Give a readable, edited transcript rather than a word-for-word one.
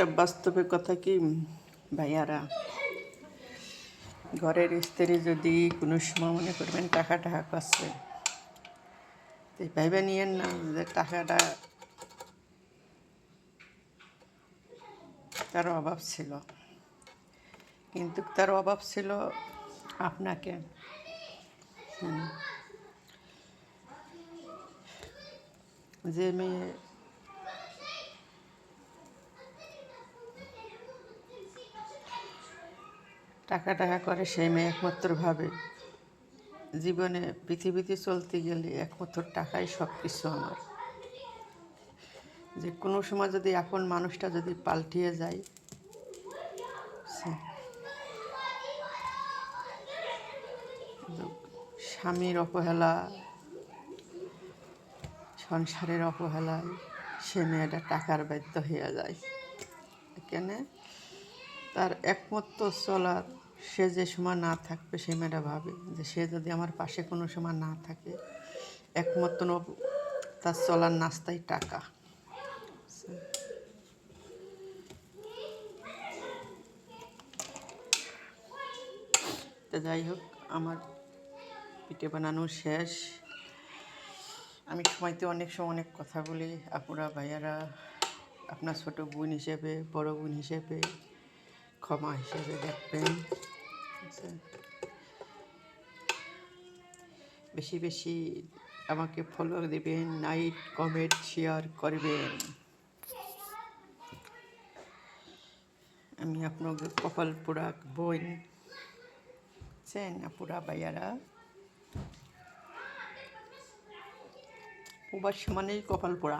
একটা বাস্তবে কথা কি ভাইয়ারা, ঘরের স্ত্রী যদি কোনো সময় মনে করবেন টাকা করছে, তো ভাইবে নিয়েন না যে টাকাটা তার অভাব ছিল, কিন্তু তার অভাব ছিল আপনাকে। যে মেয়ে টাকা করে সেই মেয়ে একমাত্র ভাবে জীবনে পৃথিবীতে চলতে গেলে একমাত্র টাকাই সব কিছু আমার। যে কোনো সময় যদি আপন মানুষটা যদি পাল্টিয়ে যায়, স্বামীর অবহেলা, সংসারের অবহেলায় সে মেয়েটা টাকার বাধ্য হয়ে যায়। এখানে তার একমাত্র চলার, সে যে সময় না থাকবে সে মেয়েটা ভাবে যে সে যদি আমার পাশে কোনো সময় না থাকে, একমাত্র তার চলার নাস্তাই টাকা। তো যাই হোক, আমার পিঠে বানানো শেষ। আমি সময়তে অনেক সময় অনেক কথা বলি। আপুরা ভাইয়ারা, আপনার ছোট বোন হিসেবে, বড় বোন হিসেবে, ক্ষমা হিসেবে দেখবেন। বেশি বেশি আমাকে ফলো দেবেন, লাইক কমেন্ট শেয়ার করবেন। আমি আপনাকে কপাল পোড়া বোন, চেন আপুরা ভাইয়ারা। প্রবাসী মানেই কপাল পোড়া।